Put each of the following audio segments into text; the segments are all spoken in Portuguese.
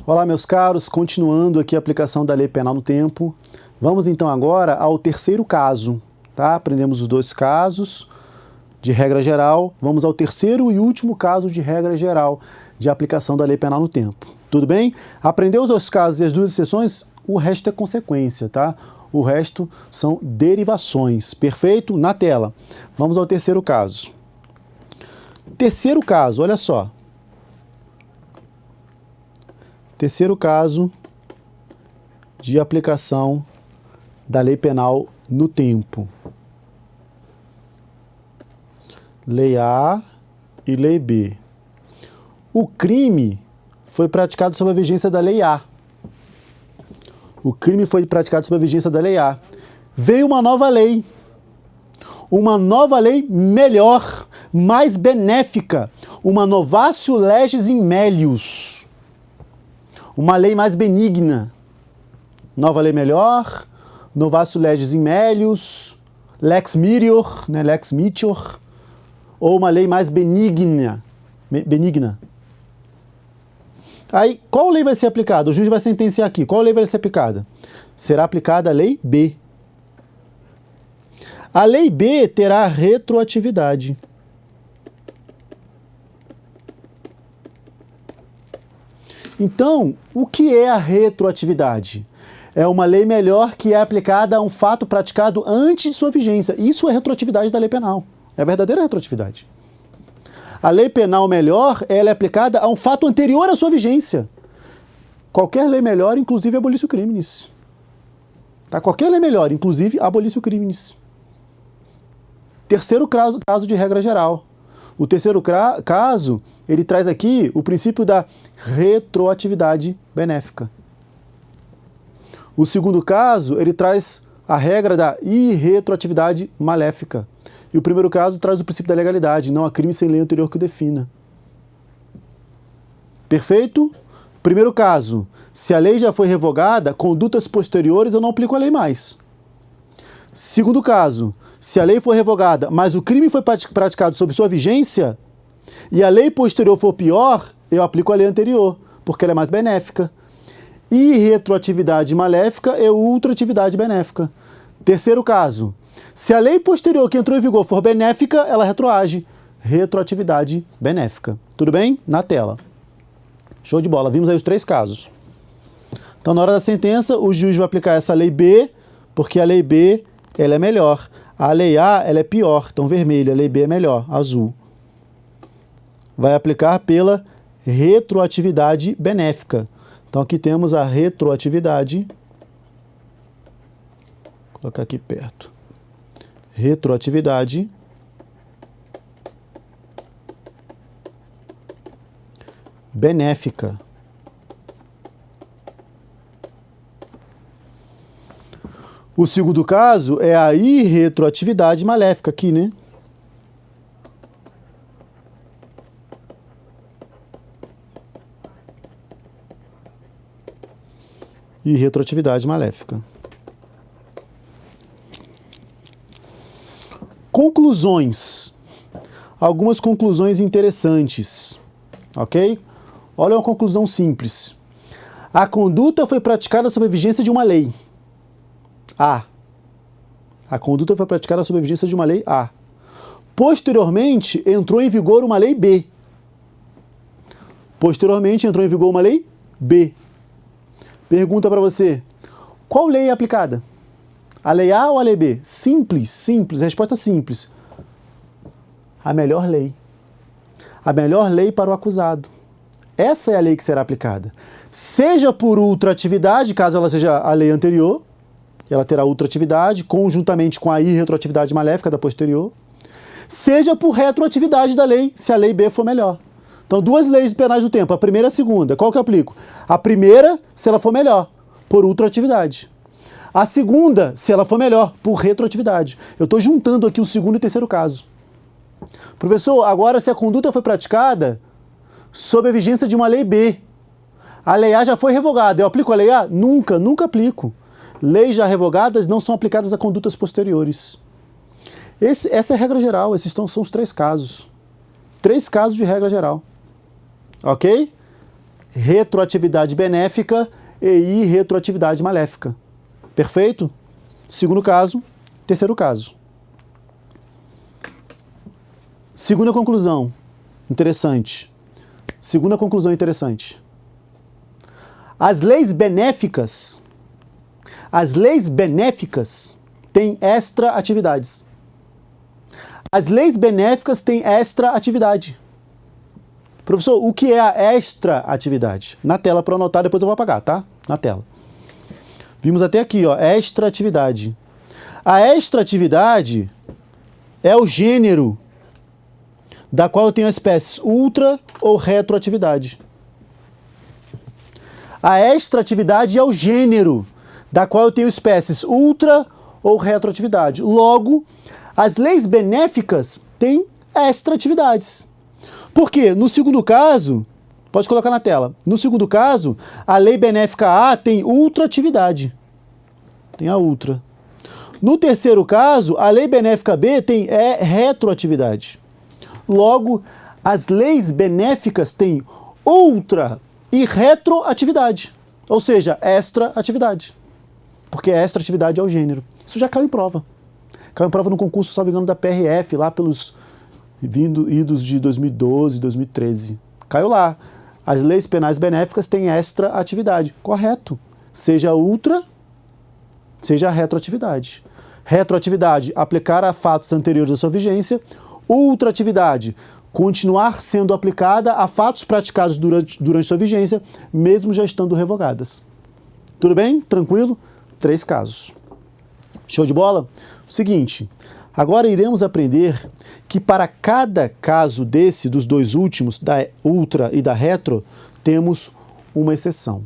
Olá, meus caros, continuando aqui a aplicação da lei penal no tempo. Vamos então agora ao terceiro caso, tá? Aprendemos os dois casos de regra geral, vamos ao terceiro e último caso de regra geral de aplicação da lei penal no tempo. Tudo bem? Aprendeu os dois casos e as duas exceções, o resto é consequência, tá? O resto são derivações. Perfeito? Na tela. Vamos ao terceiro caso. Terceiro caso, olha só. Terceiro caso de aplicação da lei penal no tempo. Lei A e Lei B. O crime foi praticado sob a vigência da Lei A. O crime foi praticado sob a vigência da Lei A. Veio uma nova lei. Uma nova lei melhor, mais benéfica. Uma novatio legis in melius. Uma lei mais benigna. Nova lei melhor, novatio legis in melius, lex mirior, né, lex mitior, ou uma lei mais benigna. Aí, qual lei vai ser aplicada? O juiz vai sentenciar aqui. Qual lei vai ser aplicada? Será aplicada a lei B. A lei B terá retroatividade. Então, o que é a retroatividade? É uma lei melhor que é aplicada a um fato praticado antes de sua vigência. Isso é retroatividade da lei penal. É a verdadeira retroatividade. A lei penal melhor, ela é aplicada a um fato anterior à sua vigência. Qualquer lei melhor, inclusive, abolício crimes. Tá? Qualquer lei melhor, inclusive, abolício crimes. Terceiro caso de regra geral. O terceiro caso, ele traz aqui o princípio da retroatividade benéfica. O segundo caso, ele traz a regra da irretroatividade maléfica. E o primeiro caso traz o princípio da legalidade, não há crime sem lei anterior que o defina. Perfeito? Primeiro caso, se a lei já foi revogada, condutas posteriores eu não aplico a lei mais. Segundo caso, se a lei for revogada, mas o crime foi praticado sob sua vigência, e a lei posterior for pior, eu aplico a lei anterior, porque ela é mais benéfica. Irretroatividade maléfica é ultratividade benéfica. Terceiro caso, se a lei posterior que entrou em vigor for benéfica, ela retroage. Retroatividade benéfica. Tudo bem? Na tela. Show de bola. Vimos aí os três casos. Então, na hora da sentença, o juiz vai aplicar essa lei B, porque a lei B ela é melhor. A lei A ela é pior, então vermelho. A lei B é melhor, azul. Vai aplicar pela retroatividade benéfica. Então, aqui temos a retroatividade. Vou colocar aqui perto. Retroatividade benéfica. O segundo caso é a irretroatividade maléfica aqui, né? Irretroatividade maléfica. Conclusões. Algumas conclusões interessantes, ok? Olha uma conclusão simples. A conduta foi praticada sob a vigência de uma lei. A. A conduta foi praticada sob a vigência de uma lei A. Posteriormente, entrou em vigor uma lei B. Posteriormente, entrou em vigor uma lei B. Pergunta para você, qual lei é aplicada? A lei A ou a lei B? Simples, simples, resposta simples. A melhor lei. A melhor lei para o acusado. Essa é a lei que será aplicada. Seja por ultratividade, caso ela seja a lei anterior, ela terá ultratividade, conjuntamente com a irretroatividade maléfica da posterior, seja por retroatividade da lei, se a lei B for melhor. Então, duas leis penais do tempo, a primeira e a segunda. Qual que eu aplico? A primeira, se ela for melhor, por ultratividade. A segunda, se ela for melhor, por retroatividade. Eu estou juntando aqui o segundo e o terceiro caso. Professor, agora se a conduta foi praticada sob a vigência de uma lei B, a lei A já foi revogada, eu aplico a lei A? Nunca, nunca aplico. Leis já revogadas não são aplicadas a condutas posteriores. Essa é a regra geral, esses são os três casos. Três casos de regra geral. Ok? retroatividade benéfica e irretroatividade maléfica. Perfeito? Segundo caso. Terceiro caso. Segunda conclusão interessante. Segunda conclusão interessante. As leis benéficas têm extra-atividades. As leis benéficas têm extra-atividade. Professor, o que é a extra-atividade? Na tela para anotar, depois eu vou apagar, tá? Na tela. Vimos até aqui, ó, extra-atividade. A extra-atividade é o gênero da qual eu tenho as espécies ultra ou retroatividade. A extra-atividade é o gênero da qual eu tenho espécies ultra ou retroatividade. Logo, as leis benéficas têm extra-atividades. Por quê? No segundo caso, pode colocar na tela, no segundo caso, a lei benéfica A tem ultra-atividade. Tem a ultra. No terceiro caso, a lei benéfica B tem retroatividade. Logo, as leis benéficas têm ultra e retroatividade, ou seja, extra-atividade. Porque extra-atividade é o gênero. Isso já caiu em prova. Caiu em prova no concurso, salvo engano, da PRF, lá pelos idos de 2012, 2013. Caiu lá. As leis penais benéficas têm extra-atividade. Correto. Seja ultra, seja retroatividade. Retroatividade, aplicar a fatos anteriores à sua vigência. Ultra-atividade, continuar sendo aplicada a fatos praticados durante sua vigência, mesmo já estando revogadas. Tudo bem? Tranquilo? 3 casos. Show de bola? Seguinte, agora iremos aprender que para cada caso desse, dos dois últimos, da ultra e da retro, temos uma exceção.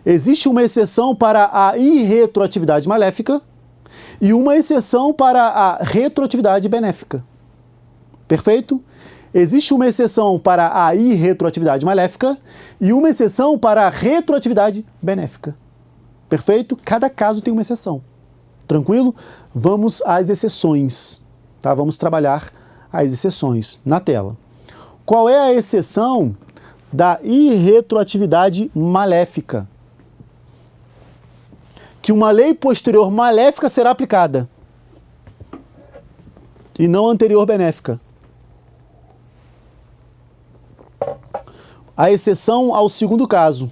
Existe uma exceção para a irretroatividade maléfica e uma exceção para a retroatividade benéfica. Perfeito? Existe uma exceção para a irretroatividade maléfica e uma exceção para a retroatividade benéfica. Perfeito? Cada caso tem uma exceção. Tranquilo? Vamos às exceções. Tá? Vamos trabalhar as exceções na tela. Qual é a exceção da irretroatividade maléfica? Que uma lei posterior maléfica será aplicada e não anterior benéfica. A exceção ao segundo caso.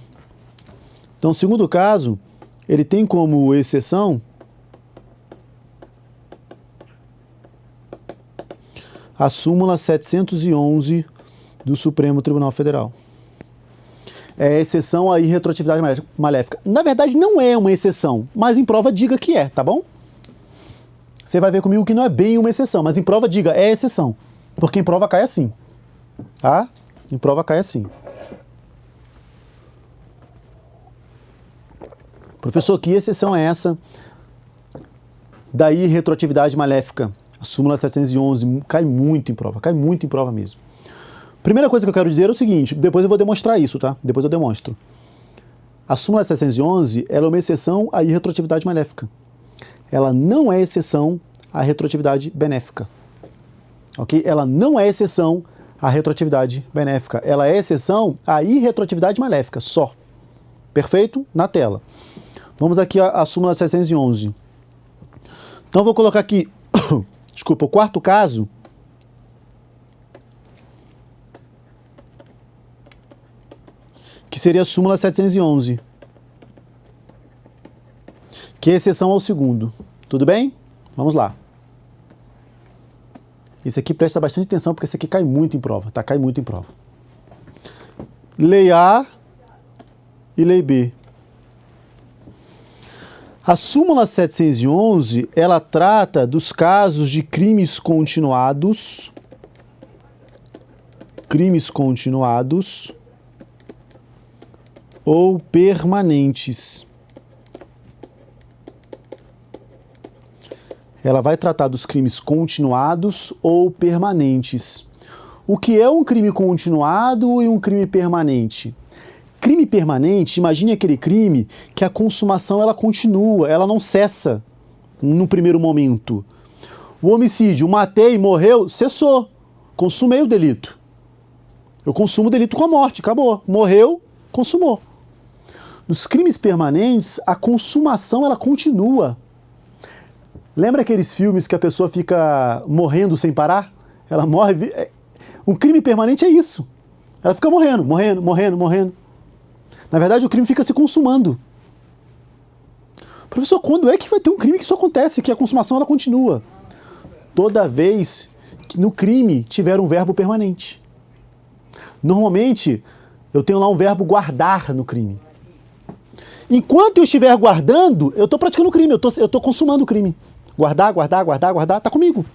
Então, o segundo caso, ele tem como exceção a súmula 711 do Supremo Tribunal Federal. É a exceção à irretroatividade maléfica. Na verdade, não é uma exceção, mas em prova diga que é, tá bom? Você vai ver comigo que não é bem uma exceção, mas em prova diga é exceção, porque em prova cai assim, tá? Em prova cai assim. Professor, que exceção é essa da irretroatividade maléfica? A súmula 711 cai muito em prova mesmo. Primeira coisa que eu quero dizer é o seguinte, depois eu vou demonstrar isso, tá? Depois eu demonstro. A súmula 711, ela é uma exceção à irretroatividade maléfica. Ela não é exceção à retroatividade benéfica. Ok? Ela não é exceção à retroatividade benéfica. Ela é exceção à irretroatividade maléfica, só. Perfeito? Na tela. Vamos aqui à súmula 711. Então eu vou colocar aqui, desculpa, o quarto caso, que seria a súmula 711, que é exceção ao segundo. Tudo bem? Vamos lá. Isso aqui presta bastante atenção, porque isso aqui cai muito em prova, tá? Cai muito em prova. Lei A e Lei B. A súmula 711, ela trata dos casos de crimes continuados ou permanentes. Ela vai tratar dos crimes continuados ou permanentes. O que é um crime continuado e um crime permanente? Crime permanente, imagine aquele crime que a consumação ela continua, ela não cessa no primeiro momento. O homicídio, matei, morreu, cessou, consumei o delito. Eu consumo o delito com a morte, acabou. Morreu, consumou. Nos crimes permanentes, a consumação ela continua. Lembra aqueles filmes que a pessoa fica morrendo sem parar? Ela morre... Um crime permanente é isso. Ela fica morrendo, morrendo, morrendo, morrendo. Na verdade, o crime fica se consumando. Professor, quando é que vai ter um crime que isso acontece, que a consumação ela continua? Toda vez que no crime tiver um verbo permanente. Normalmente, eu tenho lá um verbo guardar no crime. Enquanto eu estiver guardando, eu estou praticando o crime, eu estou consumando o crime. Guardar, guardar, guardar, guardar, está comigo.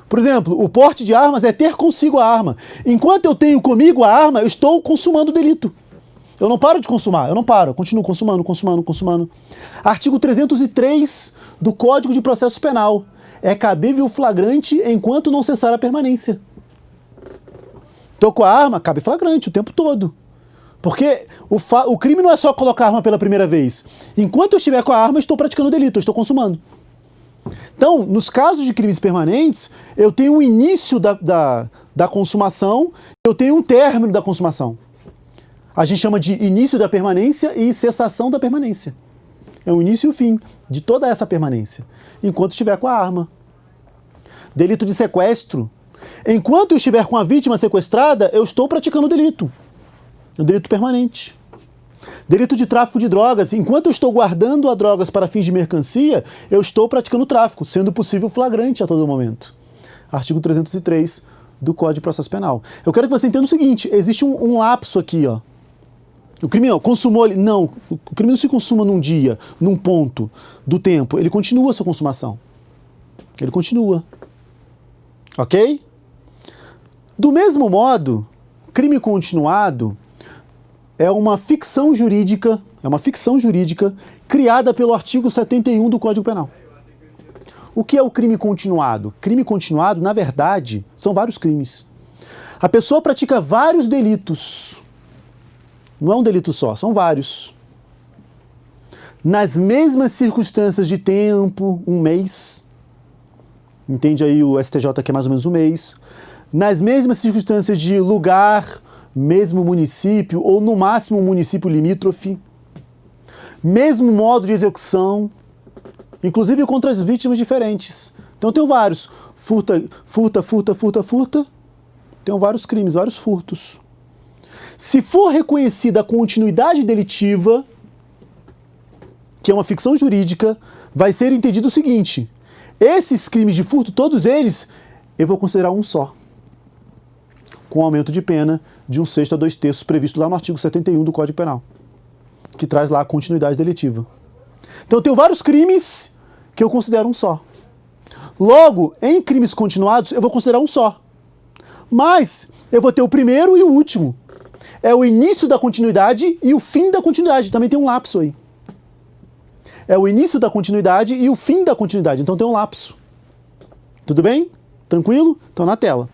Por exemplo, o porte de armas é ter consigo a arma. Enquanto eu tenho comigo a arma, eu estou consumando o delito. Eu não paro de consumar, eu não paro, eu continuo consumando, consumando, consumando. Artigo 303 do Código de Processo Penal. É cabível o flagrante enquanto não cessar a permanência. Estou com a arma, cabe flagrante o tempo todo. Porque o crime não é só colocar a arma pela primeira vez. Enquanto eu estiver com a arma, eu estou praticando o delito, eu estou consumando. Então, nos casos de crimes permanentes, eu tenho um início da consumação, eu tenho um término da consumação. A gente chama de início da permanência e cessação da permanência. É o início e o fim de toda essa permanência, enquanto estiver com a arma. Delito de sequestro. Enquanto eu estiver com a vítima sequestrada, eu estou praticando o delito. É um delito permanente. Delito de tráfico de drogas. Enquanto eu estou guardando as drogas para fins de mercancia, eu estou praticando o tráfico, sendo possível flagrante a todo momento. Artigo 303 do Código de Processo Penal. Eu quero que você entenda o seguinte, existe um lapso aqui, ó. O crime, ó, consumou ele. Não, o crime não se consuma num dia, num ponto do tempo. Ele continua a sua consumação. Ele continua. Ok? Do mesmo modo, crime continuado é uma ficção jurídica criada pelo artigo 71 do Código Penal. O que é o crime continuado? Crime continuado, na verdade, são vários crimes. A pessoa pratica vários delitos. Não é um delito só, são vários. Nas mesmas circunstâncias de tempo, um mês. Entende aí o STJ que é mais ou menos um mês. Nas mesmas circunstâncias de lugar, mesmo município, ou no máximo um município limítrofe. Mesmo modo de execução. Inclusive contra as vítimas diferentes. Então eu tenho vários. Furta. Tenho vários crimes, vários furtos. Se for reconhecida a continuidade delitiva, que é uma ficção jurídica, vai ser entendido o seguinte: esses crimes de furto, todos eles, eu vou considerar um só, com aumento de pena de 1/6 a 2/3 previsto lá no artigo 71 do Código Penal, que traz lá a continuidade delitiva. Então eu tenho vários crimes que eu considero um só. Logo, em crimes continuados, eu vou considerar um só. Mas eu vou ter o primeiro e o último. É o início da continuidade e o fim da continuidade. Também tem um lapso aí. É o início da continuidade e o fim da continuidade. Então tem um lapso. Tudo bem? Tranquilo? Então na tela.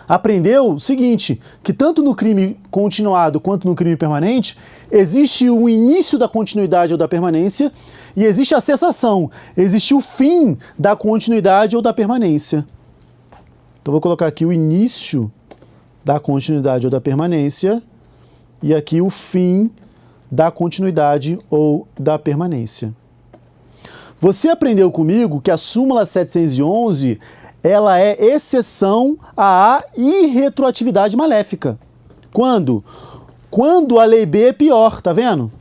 Aprendeu o seguinte, que tanto no crime continuado quanto no crime permanente, existe o início da continuidade ou da permanência e existe a cessação. Existe o fim da continuidade ou da permanência. Então vou colocar aqui o início da continuidade ou da permanência e aqui o fim da continuidade ou da permanência. Você aprendeu comigo que a súmula 711 ela é exceção à irretroatividade maléfica. Quando? Quando a lei B é pior, tá vendo?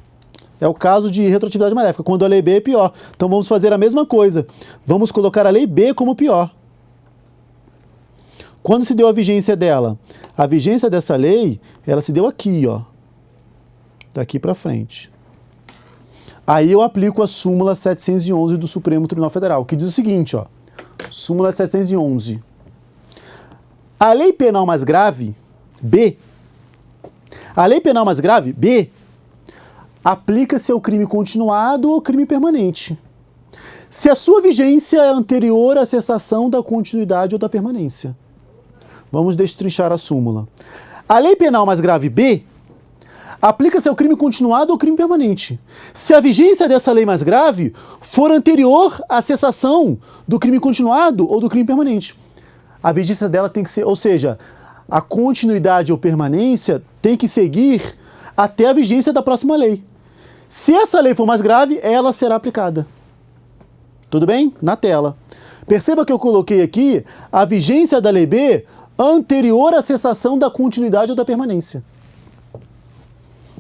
É o caso de irretroatividade maléfica, quando a lei B é pior. Então vamos fazer a mesma coisa. Vamos colocar a lei B como pior. Quando se deu a vigência dela? A vigência dessa lei, ela se deu aqui, ó. Daqui para frente. Aí eu aplico a súmula 711 do Supremo Tribunal Federal, que diz o seguinte, ó. Súmula 711. A lei penal mais grave, B. A lei penal mais grave, B, aplica-se ao crime continuado ou crime permanente. Se a sua vigência é anterior à cessação da continuidade ou da permanência. Vamos destrinchar a súmula. A lei penal mais grave B aplica-se ao crime continuado ou crime permanente. Se a vigência dessa lei mais grave for anterior à cessação do crime continuado ou do crime permanente. A vigência dela tem que ser, ou seja, a continuidade ou permanência tem que seguir até a vigência da próxima lei. Se essa lei for mais grave, ela será aplicada. Tudo bem? Na tela. Perceba que eu coloquei aqui a vigência da lei B anterior à cessação da continuidade ou da permanência.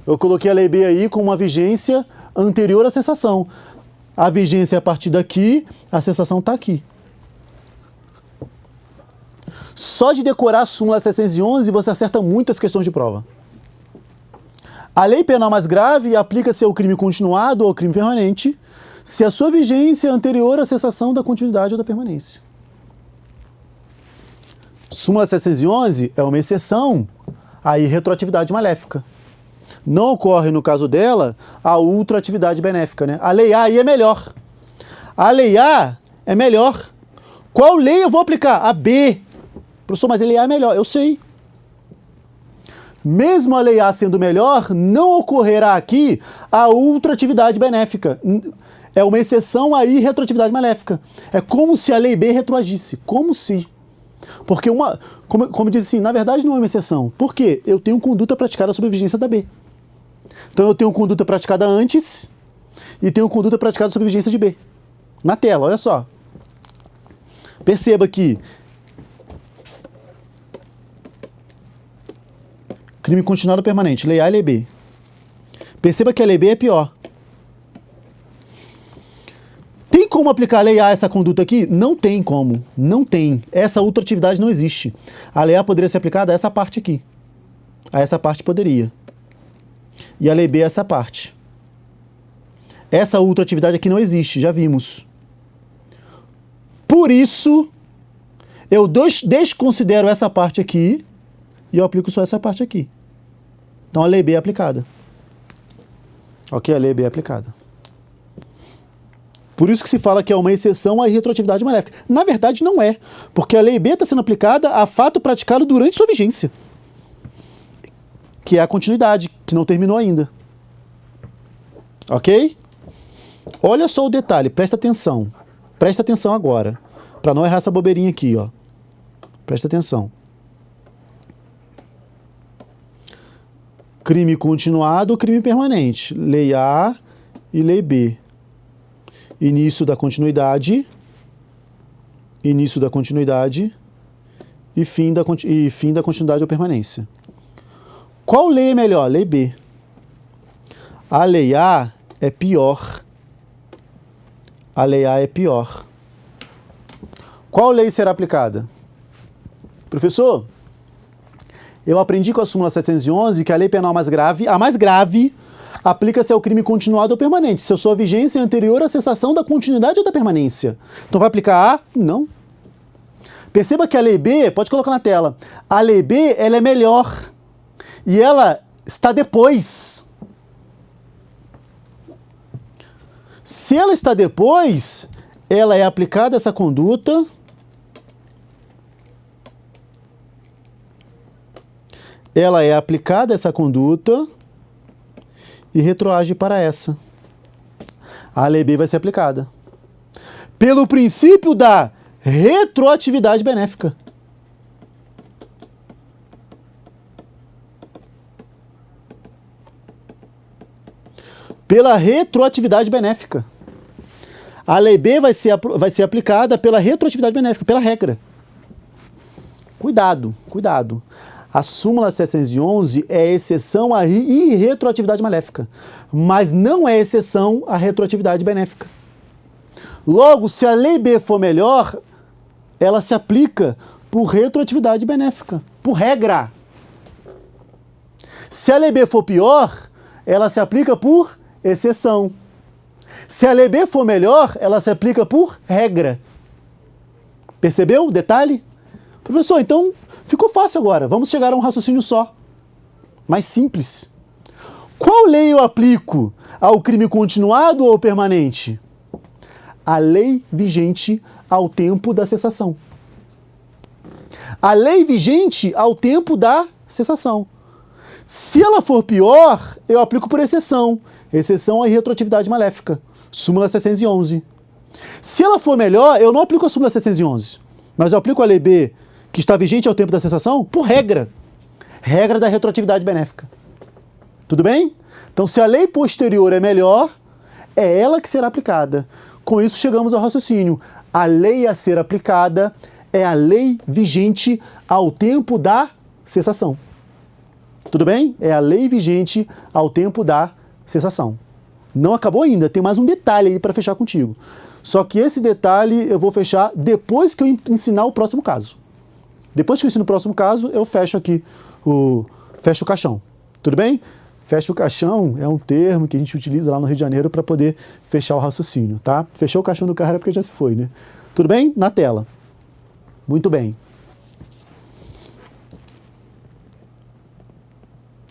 Eu coloquei a lei B aí com uma vigência anterior à cessação. A vigência é a partir daqui, a cessação está aqui. Só de decorar a súmula 711 você acerta muitas questões de prova. A lei penal mais grave aplica-se ao crime continuado ou ao crime permanente se a sua vigência é anterior à cessação da continuidade ou da permanência. Súmula 711 é uma exceção à irretroatividade maléfica. Não ocorre, no caso dela, a ultraatividade benéfica, né? A lei A aí é melhor. A lei A é melhor. Qual lei eu vou aplicar? A B. Professor, mas a lei A é melhor. Eu sei. Mesmo a lei A sendo melhor, não ocorrerá aqui a ultraatividade benéfica. É uma exceção à irretroatividade maléfica. É como se a lei B retroagisse. Como se. Porque como diz assim, na verdade não é uma exceção. Por quê? Eu tenho conduta praticada sob a vigência da B. Então eu tenho conduta praticada antes e tenho conduta praticada sob a vigência de B. Na tela, olha só. Perceba que crime continuado permanente, lei A e lei B. Perceba que a lei B é pior. Tem como aplicar a lei A a essa conduta aqui? Não tem como. Não tem. Essa ultraatividade não existe. A lei A poderia ser aplicada a essa parte aqui. A essa parte poderia. E a lei B a essa parte. Essa ultraatividade aqui não existe, já vimos. Por isso, eu desconsidero essa parte aqui e eu aplico só essa parte aqui. Então a lei B é aplicada. Ok? A lei B é aplicada. Por isso que se fala que é uma exceção à irretroatividade maléfica. Na verdade, não é. Porque a lei B está sendo aplicada a fato praticado durante sua vigência. Que é a continuidade, que não terminou ainda. Ok? Olha só o detalhe, presta atenção. Presta atenção agora. Para não errar essa bobeirinha aqui, ó. Presta atenção. Crime continuado, crime permanente. Lei A e lei B. Início da continuidade e fim da continuidade ou permanência. Qual lei é melhor? Lei B. A lei A é pior. A lei A é pior. Qual lei será aplicada? Professor, eu aprendi com a súmula 711 que a lei penal mais grave, a mais grave, aplica-se ao crime continuado ou permanente, se a sua vigência é anterior à cessação da continuidade ou da permanência. Então vai aplicar A? Não. Perceba que a lei B, pode colocar na tela, a lei B ela é melhor e ela está depois. Se ela está depois, ela é aplicada essa conduta e retroage para essa. A lei B vai ser aplicada. Pelo princípio da retroatividade benéfica. Pela retroatividade benéfica. A lei B vai ser aplicada pela retroatividade benéfica, pela regra. Cuidado, cuidado. A súmula 711 é exceção à irretroatividade maléfica, mas não é exceção à retroatividade benéfica. Logo, se a lei B for melhor, ela se aplica por retroatividade benéfica, por regra. Se a lei B for pior, ela se aplica por exceção. Se a lei B for melhor, ela se aplica por regra. Percebeu o detalhe? Professor, então ficou fácil agora. Vamos chegar a um raciocínio só. Mais simples. Qual lei eu aplico ao crime continuado ou permanente? A lei vigente ao tempo da cessação. A lei vigente ao tempo da cessação. Se ela for pior, eu aplico por exceção. Exceção à irretroatividade maléfica. Súmula 711. Se ela for melhor, eu não aplico a súmula 711, mas eu aplico a lei B que está vigente ao tempo da cessação? Por regra. Regra da retroatividade benéfica. Tudo bem? Então, se a lei posterior é melhor, é ela que será aplicada. Com isso, chegamos ao raciocínio. A lei a ser aplicada é a lei vigente ao tempo da cessação. Tudo bem? É a lei vigente ao tempo da cessação. Não acabou ainda, tem mais um detalhe aí para fechar contigo. Só que esse detalhe eu vou fechar depois que eu ensinar o próximo caso. Depois que eu ensino o próximo caso, eu fecho aqui fecho o caixão. Tudo bem? Fecha o caixão é um termo que a gente utiliza lá no Rio de Janeiro para poder fechar o raciocínio, tá? Fechou o caixão do carro é porque já se foi, né? Tudo bem? Na tela. Muito bem.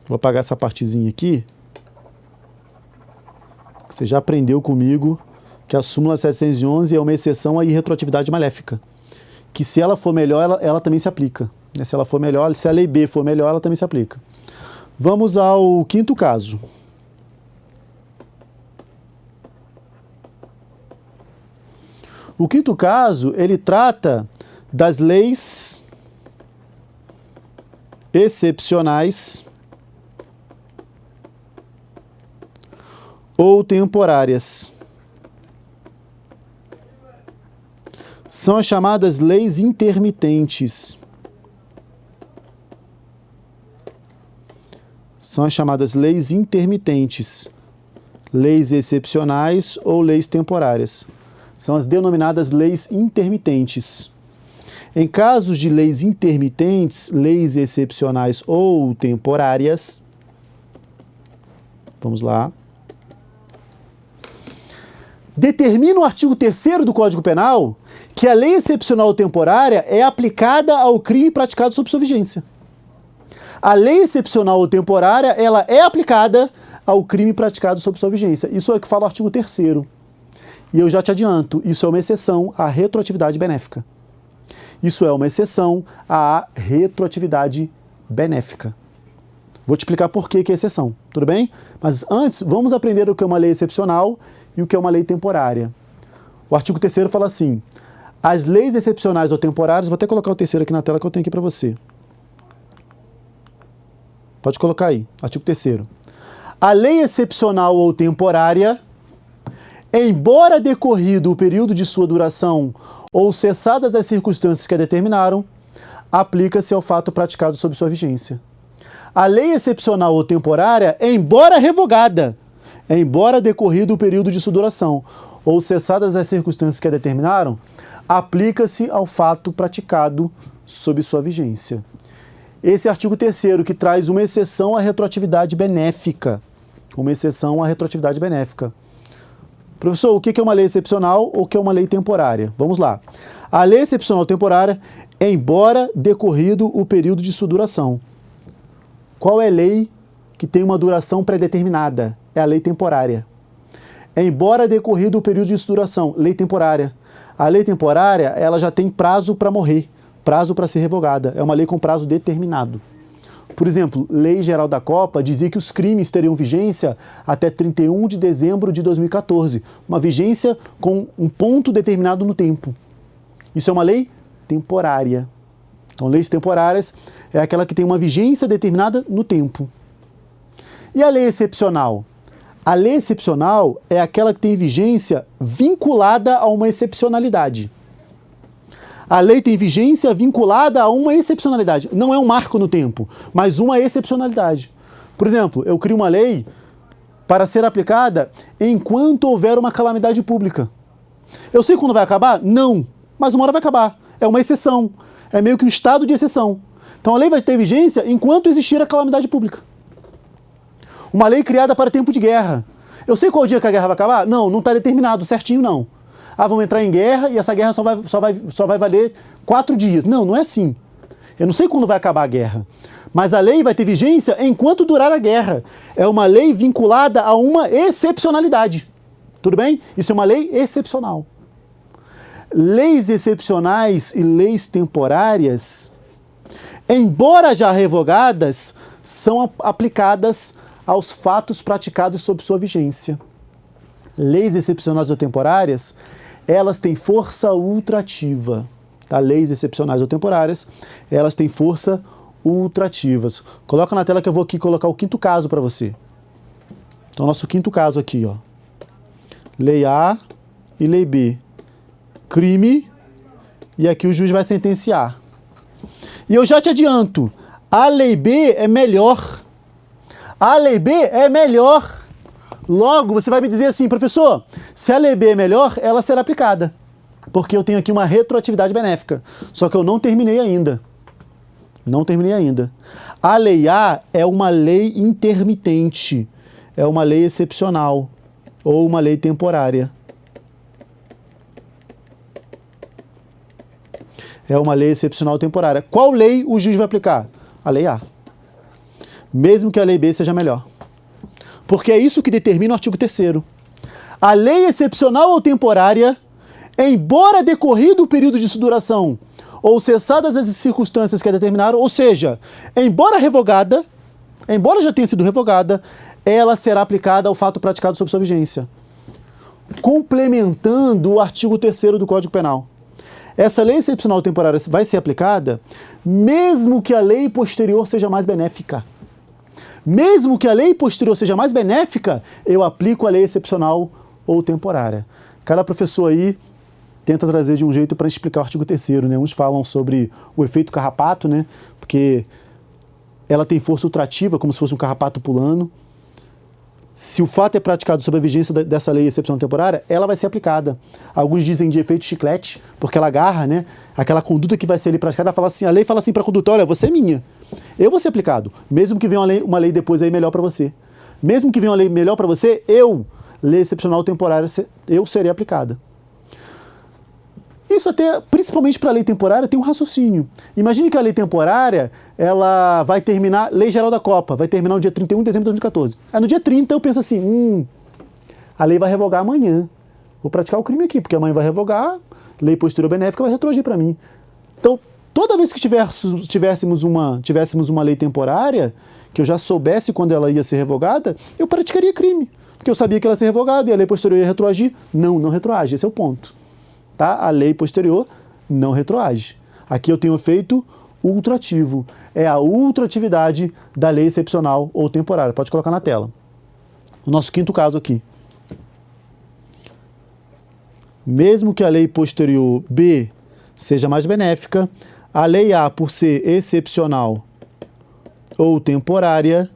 Vou apagar essa partezinha aqui. Você já aprendeu comigo que a súmula 711 é uma exceção à irretroatividade maléfica. Que se ela for melhor, ela também se aplica. Se ela for melhor, se a lei B for melhor, ela também se aplica. Vamos ao quinto caso. O quinto caso, ele trata das leis excepcionais ou temporárias. São as chamadas leis intermitentes. São as chamadas leis intermitentes. Leis excepcionais ou leis temporárias. São as denominadas leis intermitentes. Em casos de leis intermitentes, leis excepcionais ou temporárias, vamos lá, determina o artigo 3º do Código Penal que a lei excepcional ou temporária é aplicada ao crime praticado sob sua vigência. A lei excepcional ou temporária, ela é aplicada ao crime praticado sob sua vigência. Isso é o que fala o artigo 3º. E eu já te adianto, isso é uma exceção à retroatividade benéfica. Isso é uma exceção à retroatividade benéfica. Vou te explicar por que é exceção, tudo bem? Mas antes, vamos aprender o que é uma lei excepcional e o que é uma lei temporária. O artigo 3º fala assim: as leis excepcionais ou temporárias, vou até colocar o 3º aqui na tela que eu tenho aqui para você. Pode colocar aí, artigo 3º. A lei excepcional ou temporária, embora decorrido o período de sua duração ou cessadas as circunstâncias que a determinaram, aplica-se ao fato praticado sob sua vigência. A lei excepcional ou temporária, embora revogada, embora decorrido o período de sua duração ou cessadas as circunstâncias que a determinaram, aplica-se ao fato praticado sob sua vigência. Esse artigo 3º que traz uma exceção à retroatividade benéfica. Uma exceção à retroatividade benéfica. Professor, o que é uma lei excepcional ou o que é uma lei temporária? Vamos lá. A lei excepcional temporária, embora decorrido o período de sua duração. Qual é a lei que tem uma duração pré-determinada? É a lei temporária. Embora decorrido o período de sua duração, lei temporária. A lei temporária, ela já tem prazo para morrer, prazo para ser revogada. É uma lei com prazo determinado. Por exemplo, Lei Geral da Copa dizia que os crimes teriam vigência até 31 de dezembro de 2014. Uma vigência com um ponto determinado no tempo. Isso é uma lei temporária. Então, leis temporárias é aquela que tem uma vigência determinada no tempo. E a lei excepcional? A lei excepcional é aquela que tem vigência vinculada a uma excepcionalidade. A lei tem vigência vinculada a uma excepcionalidade. Não é um marco no tempo, mas uma excepcionalidade. Por exemplo, eu crio uma lei para ser aplicada enquanto houver uma calamidade pública. Eu sei quando vai acabar? Não. Mas uma hora vai acabar. É uma exceção. É meio que um estado de exceção. Então a lei vai ter vigência enquanto existir a calamidade pública. Uma lei criada para tempo de guerra. Eu sei qual dia que a guerra vai acabar? Não, não está determinado certinho, não. Ah, vamos entrar em guerra e essa guerra só vai valer 4 dias. Não, não é assim. Eu não sei quando vai acabar a guerra. Mas a lei vai ter vigência enquanto durar a guerra. É uma lei vinculada a uma excepcionalidade. Tudo bem? Isso é uma lei excepcional. Leis excepcionais e leis temporárias, embora já revogadas, são aplicadas aos fatos praticados sob sua vigência. Leis excepcionais ou temporárias, elas têm força ultrativa. tá? Leis excepcionais ou temporárias, elas têm força ultrativas. Coloca na tela que eu vou aqui colocar o quinto caso para você. Então, nosso quinto caso aqui, ó. Lei A e Lei B. Crime, e aqui o juiz vai sentenciar. E eu já te adianto, a Lei B é melhor. A Lei B é melhor. Logo, você vai me dizer assim, professor, se a Lei B é melhor, ela será aplicada. Porque eu tenho aqui uma retroatividade benéfica. Só que eu não terminei ainda. Não terminei ainda. A Lei A é uma lei intermitente. É uma lei excepcional. Ou uma lei temporária. É uma lei excepcional temporária. Qual lei o juiz vai aplicar? A Lei A. Mesmo que a Lei B seja melhor. Porque é isso que determina o artigo 3º. A lei excepcional ou temporária, embora decorrido o período de duração ou cessadas as circunstâncias que a determinaram, ou seja, embora revogada, embora já tenha sido revogada, ela será aplicada ao fato praticado sob sua vigência. Complementando o artigo 3º do Código Penal. Essa lei excepcional temporária vai ser aplicada mesmo que a lei posterior seja mais benéfica. Mesmo que a lei posterior seja mais benéfica, eu aplico a lei excepcional ou temporária. Cada professor aí tenta trazer de um jeito para explicar o artigo 3º, né? Uns falam sobre o efeito carrapato, né? Porque ela tem força ultrativa, como se fosse um carrapato pulando. Se o fato é praticado sob a vigência dessa lei excepcional temporária, ela vai ser aplicada. Alguns dizem de efeito chiclete, porque ela agarra, né? Aquela conduta que vai ser ali praticada, fala assim, a lei fala assim para a conduta, olha, você é minha. Eu vou ser aplicado. Mesmo que venha uma lei depois aí melhor para você. Mesmo que venha uma lei melhor para você, lei excepcional temporária, eu serei aplicada. Isso até, principalmente para a lei temporária, tem um raciocínio. Imagine que a lei temporária, ela vai terminar, Lei Geral da Copa, vai terminar no dia 31 de dezembro de 2014. Aí no dia 30 eu penso assim, a lei vai revogar amanhã. Vou praticar o crime aqui, porque amanhã vai revogar, lei posterior benéfica vai retroagir para mim. Então, toda vez que tivéssemos uma lei temporária, que eu já soubesse quando ela ia ser revogada, eu praticaria crime. Porque eu sabia que ela ia ser revogada e a lei posterior ia retroagir. Não retroage, esse é o ponto. Tá? A lei posterior não retroage. Aqui eu tenho efeito ultrativo. É a ultratividade da lei excepcional ou temporária. Pode colocar na tela. O nosso quinto caso aqui. Mesmo que a lei posterior B seja mais benéfica, a lei A, por ser excepcional ou temporária,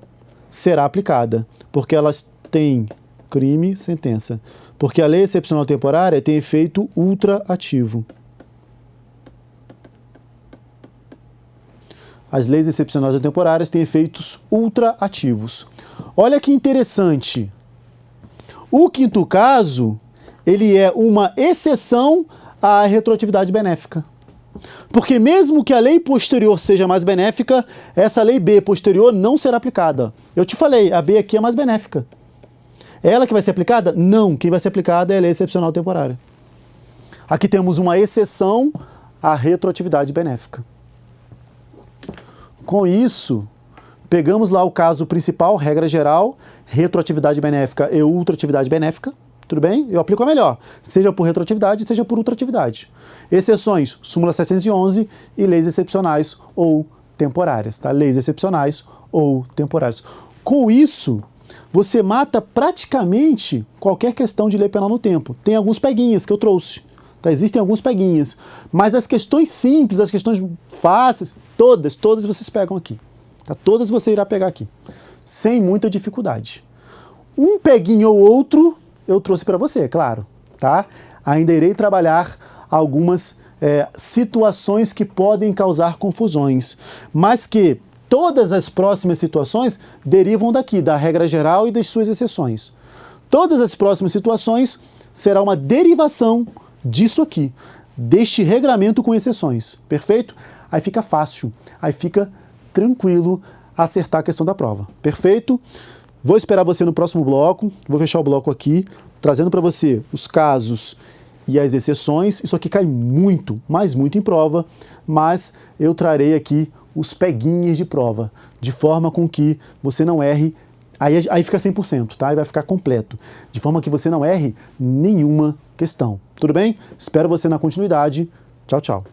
será aplicada. Porque elas têm crime, sentença. Porque a lei excepcional temporária tem efeito ultraativo. As leis excepcionais ou temporárias têm efeitos ultraativos. Olha que interessante. O quinto caso, ele é uma exceção à retroatividade benéfica. Porque mesmo que a lei posterior seja mais benéfica, essa lei B posterior não será aplicada. Eu te falei, a B aqui é mais benéfica. É ela que vai ser aplicada? Não. Quem vai ser aplicada é a lei excepcional temporária. Aqui temos uma exceção à retroatividade benéfica. Com isso, pegamos lá o caso principal, regra geral, retroatividade benéfica e ultratividade benéfica. Tudo bem? Eu aplico a melhor, seja por retroatividade, seja por ultratividade. Exceções, súmula 711 e leis excepcionais ou temporárias. Tá? Leis excepcionais ou temporárias. Com isso, você mata praticamente qualquer questão de lei penal no tempo. Tem alguns peguinhas que eu trouxe. Tá? Existem alguns peguinhas. Mas as questões simples, as questões fáceis, todas vocês pegam aqui. Tá? Todas você irá pegar aqui. Sem muita dificuldade. Um peguinho ou outro eu trouxe para você, claro. Tá? Ainda irei trabalhar algumas situações que podem causar confusões. Mas que todas as próximas situações derivam daqui, da regra geral e das suas exceções. Todas as próximas situações será uma derivação disso aqui, deste regramento com exceções. Perfeito? Aí fica fácil, aí fica tranquilo acertar a questão da prova. Perfeito? Vou esperar você no próximo bloco, vou fechar o bloco aqui, trazendo para você os casos e as exceções. Isso aqui cai muito, mas muito em prova, mas eu trarei aqui os peguinhas de prova, de forma com que você não erre, aí fica 100%, tá? Aí vai ficar completo, de forma que você não erre nenhuma questão. Tudo bem? Espero você na continuidade. Tchau, tchau.